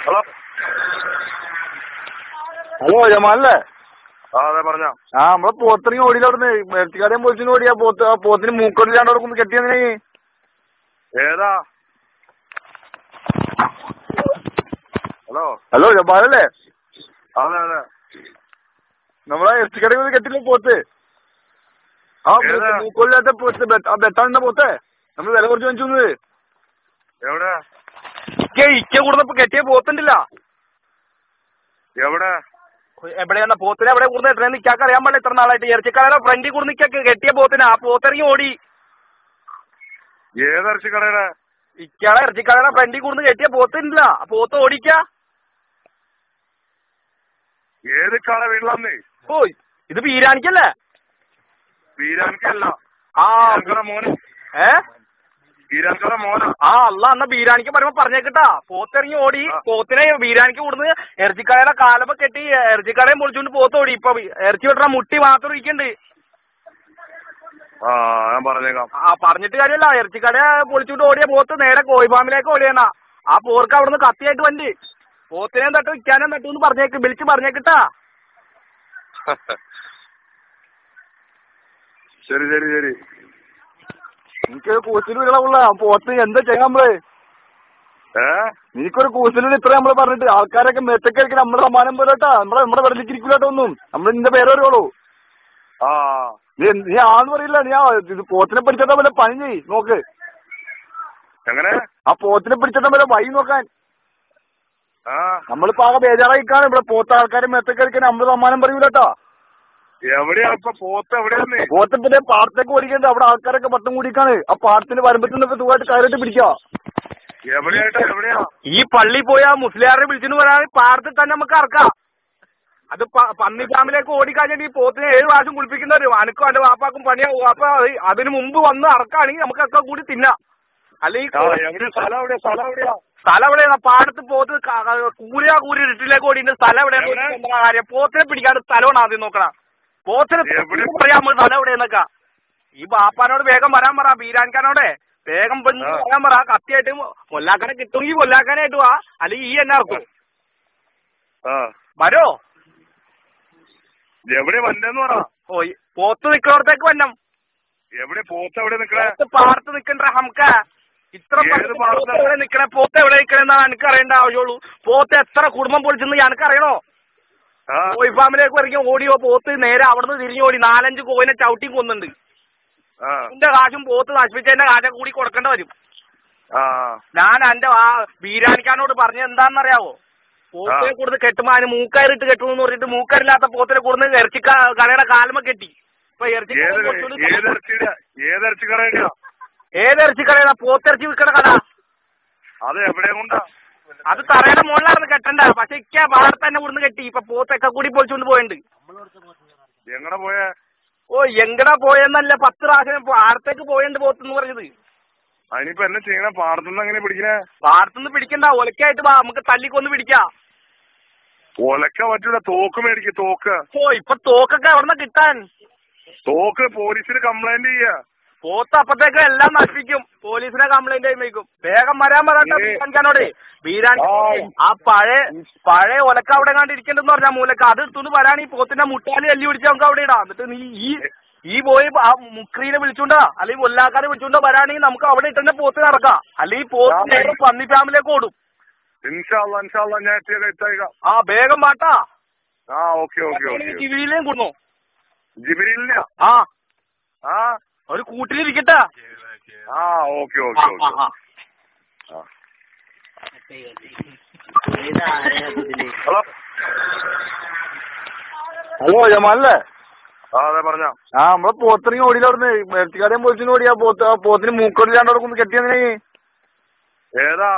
Hello hello ജമാലല്ലേ? അതെ പറഞ്ഞോ. നമ്മളെ പോത്തിറങ്ങി ഓടിയില്ല അവിടുന്ന് ഇറച്ചിക്കാരെയും പൊളിച്ചു ഓടിയാ പോത്തിന് മൂക്കൊടില്ലാണ്ട് അവിടെ ഒന്ന് കെട്ടിയെന്നേ. ഏതാ? ഹലോ ഹലോ ജമാലല്ലേ? അതെ അതെ നമ്മളെ ഇറച്ചിക്കടയിൽ ഒന്ന് കെട്ടില്ല പോത്ത്. മൂക്കൊടില്ലാത്ത പോത്ത് ബെട്ടാണെന്ന പോത്തെ നമ്മൾ വില കുറച്ച് വാങ്ങിച്ചു. എവിടെ ഇക്ക കൂടുന്നപ്പോ കെട്ടിയ പോത്തുണ്ടില്ല. എവിടെ എവിടെയാണ് പോത്തിനെ എവിടെ കൂടുന്ന എത്രയെന്ന് ഇക്കാക്ക് അറിയാൻ പാടില്ല. ഇത്ര നാളായിട്ട് ഇറച്ചിക്കടയുടെ ഫ്രണ്ടിൽ കൂടുന്ന ഇക്കൊക്കെ കെട്ടിയ പോത്തിനെ ആ പോത്തിറങ്ങി ഓടി. ഏത് ഇറച്ചിക്കടയുടെ? ഇക്കയുടെ ഇറച്ചിക്കടയുടെ ഫ്രണ്ടിൽ കൂടുന്ന കെട്ടിയ പോത്തില്ല. പോത്ത് ഓടിക്ക. ഏത് കട വീട്ടിലാന്നേ? ഓ ഇത് ബീരാനിക്കല്ലേ? ബീരാനിക്കല്ല. മോന് ബീരാനിക്കട മോന. അല്ല എന്നാ ബീരാനിക്ക് പറയുമ്പോ പറഞ്ഞേക്കിട്ടാ. പോത്തിറങ്ങി ഓടി. പോത്തിനെ ബീരാനിക്ക് കൂടുന്നത് ഇറച്ചിക്കടയുടെ കാലപ്പ കെട്ടി ഇറച്ചിക്കടയും പൊളിച്ചുകൊണ്ട് പോത്ത് ഓടി. ഇപ്പൊ ഇറച്ചി വെട്ടണ മുട്ടി മാത്രം ഇരിക്കണ്ട്. ഞാൻ പറഞ്ഞേക്കാം. പറഞ്ഞിട്ട് കാര്യമല്ല. ഇറച്ചിക്കട പൊളിച്ചുകൊണ്ട് ഓടിയ പോത്ത് നേരെ കോഴിഫാമിലേക്ക് ഓടിയണ. ആ പോർക്ക് അവിടുന്ന് കത്തിയായിട്ട് വണ്ടി പോത്തിനെ തട്ടു വിൽക്കാനും തട്ടു എന്ന് പറഞ്ഞേക്ക് വിളിച്ച് പറഞ്ഞേക്കിട്ടാ. ശരി ശരി ശരി. എനിക്കൊരു കൂസലും ഇളവുള്ള പോത്ത് എന്താ ചെയ്യാൻ നമ്മള്? എനിക്കൊരു കൂസലും ഇത്ര നമ്മള് പറഞ്ഞിട്ട് ആൾക്കാരൊക്കെ മെച്ചക്കാർക്ക് നമ്മുടെ സമ്മാനം പോലെട്ടാ. നമ്മുടെ വെള്ളത്തിരിക്കില്ലാട്ടോ ഒന്നും. നമ്മൾ നിന്റെ പേര് പറയുള്ളൂ. നീ ആന്ന് പറയില്ല. നീ ഇത് പോത്തിനെ പിടിച്ചിട്ടാ പോലെ പണി ചെയ് നോക്ക്. എങ്ങനെ? ആ പോത്തിനെ പിടിച്ചിട്ടാ പോലെ വഴി നോക്കാൻ. നമ്മളിപ്പോ ആകെ ബേജാറായിക്കാണ്. ഇവിടെ പോത്ത ആൾക്കാരെ മെച്ചക്കാർക്ക് നമ്മള് സമ്മാനം പറയൂലട്ടോ. എവിടെയാ ഇപ്പൊ പോത്ത്? എവിടെയാന്ന്? പോത്തിന്റെ പാടത്തേക്ക് ഓടിക്കണ്ട്. അവിടെ ആൾക്കാരൊക്കെ പട്ടം കൂടിക്കാണ്. ആ പാടത്തിന് വരുമ്പത്തിന് സുഖമായിട്ട് കയറിയിട്ട് പിടിക്കാ. എവിടെയായിട്ടാ? എവിടെയാ? ഈ പള്ളി പോയാ മുസ്ലിയാരെ വിളിച്ചിട്ട് വരാൻ പാടത്തിൽ തന്നെ നമുക്ക് ഇറക്കാം. അത് പന്നി ഫാമിലേക്ക് ഓടിക്കാഞ്ഞിട്ട് ഈ പോത്തിനെ 7 പ്രാവശ്യം കുളിപ്പിക്കുന്നവര് അനക്കും എന്റെ വാപ്പാക്കും പണിയാവും. അപ്പൊ അതിന് മുമ്പ് വന്ന് ഇറക്കാണെങ്കിൽ നമുക്കൊക്കെ കൂടി തിന്നാം. അല്ലെങ്കിൽ സ്ഥലം എവിടെയാ? പാടത്ത് പോത്ത് കൂരി ഇട്ടിലേക്ക് ഓടിന്റെ സ്ഥലം എവിടെയാ? കാര്യം പോത്തിനെ പിടിക്കാണ്ട് സ്ഥലമാണ് ആദ്യം നോക്കണം. പോത്തിന് പറയാൻ സ്ഥലം എവിടെയെന്നൊക്കെ. ഈ ബാപ്പാനോട് വേഗം വരാൻ പറ. ബീരാൻഖാനോടെ വേഗം വരാൻ പറ. കത്തിയായിട്ട് കൊല്ലാക്കാനെ കിട്ടുമെങ്കിൽ കൊല്ലാക്കാനായിട്ട് വാ. അല്ലെങ്കിൽ ഈ എന്നെ ഇറക്കും. വരോ? എവിടെ വന്നെന്ന് പറ. പോത്ത് നിക്കണോടത്തേക്ക് വന്നം. എവിടെ പോത്ത്? എവിടെ നിക്കണേ? പാടത്ത് നിക്കണ്ട ഹംക്ക. ഇത്ര എവിടെ നിക്കണേ? പോത്ത് എവിടെ നിക്കണെന്നാണ് എനിക്ക് അറിയേണ്ട ആവശ്യമുള്ളൂ. പോത്ത് എത്ര കുടുംബം പൊളിച്ചെന്ന് എനിക്ക് അറിയണോ? കോഴി ഫാമിലേക്ക് ഇറങ്ങി ഓടിയോ പോത്ത് നേരെ അവിടുന്ന് തിരിഞ്ഞോടി 4-5 കോയിനെ ചവിട്ടി കൊന്നുണ്ട്. എന്റെ കാശും പോത്ത് നശിപ്പിച്ചതിന്റെ കാശം കൂടി കൊടുക്കേണ്ട വരും. ഞാൻ എന്റെ ബീരാനിക്കാനോട് പറഞ്ഞ എന്താണെന്നറിയാവോ? പോത്തിനെ കൊടുത്ത് കെട്ടുമ്പോ അതിന് മൂക്കയറിട്ട് കെട്ടുമെന്ന് പറഞ്ഞിട്ട് മൂക്കറില്ലാത്ത പോത്തിനെ കൊടുത്ത് ഇറച്ചി കടയുടെ കാലുമ കെട്ടി. ഇപ്പൊ ഏത് ഇറച്ചിക്കടയാ? പോത്തിറച്ചി വിൽക്കണ കട. അത് എവിടെ കൊണ്ടാ? അത് തറയുടെ മുകളിലായിരുന്നു കെട്ടണ്ട. പക്ഷെ ഇക്ക ഭാഗത്ത് തന്നെ കൊടുന്ന് കെട്ടി. ഇപ്പൊ പോത്തൊക്കെ കൂടി പൊളിച്ചുകൊണ്ട് പോയിട്ടുണ്ട്. എങ്ങടെ പോയേ? എങ്ങടാ പോയെന്നല്ല 10 പ്രാവശ്യം പാടത്തേക്ക് പോയണ്ട് പോത്തെന്ന് പറഞ്ഞത്. അതിനിപ്പോ എന്നെ ചെയ്യണ? പാടത്തുനിന്ന് എങ്ങനെ പിടിക്കണേ? പാടത്തുനിന്ന് പിടിക്കണ്ട. ഒലക്കായിട്ട് വാ, നമുക്ക് തല്ലിക്കൊന്ന് പിടിക്കാം. ഒലക്ക പറ്റൂല. തോക്ക് മേടിക്ക. തോക്ക്. ഇപ്പൊ തോക്കൊക്കെ എവിടെന്ന കിട്ടാൻ? തോക്ക് പോലീസിന് കംപ്ലൈന്റ് ചെയ്യാ. പോത്ത് അപ്പത്തേക്ക് എല്ലാം നശിപ്പിക്കും. പോലീസിനെ കംപ്ലൈന്റ് ചെയ്യുമ്പോ വേഗം വരാൻ പറയാനോടെ. ബീരാൻ ആ പഴയ ഒലക്ക അവിടെ കണ്ട് ഇരിക്കണ്ടെന്ന് പറഞ്ഞാൽ മൂലക്ക അത് എടുത്തുകൊണ്ട് വരാൻ ഈ പോത്തിന്റെ മുട്ടാലി അല്ലി പിടിച്ച് നമുക്ക് അവിടെ ഇടാം. എന്നിട്ട് നീ ഈ പോയി ആ മുക്രീനെ വിളിച്ചോണ്ടാ അല്ലെങ്കിൽ കൊല്ലാക്കാരെ വിളിച്ചോണ്ടോ വരാണെങ്കിൽ നമുക്ക് അവിടെ ഇട്ടെന്നെ പോത്ത് നടക്കാം. അല്ലെങ്കിൽ പോത്ത് നേരെ പന്നി ഫാമിലേക്ക് ഓടും. വേഗം പാട്ടാ. ജിബിരിയിലേയും കൊടുന്നു. ജിബിരിയില്ല? ഒരു കൂട്ടിലിരിക്കട്ടാ. ഹലോ ജമാലല്ലേ? അതെ പറഞ്ഞോ. നമ്മളെ പോത്തിറങ്ങി ഓടിയില്ല അവിടുന്ന് ഇറച്ചിക്കാരെയും പൊളിച്ചു ഓടിയാ പോത്തിന് മൂക്കൊടില്ലാണ്ട് അവിടെ കെട്ടിയെന്നേ. ഏതാ?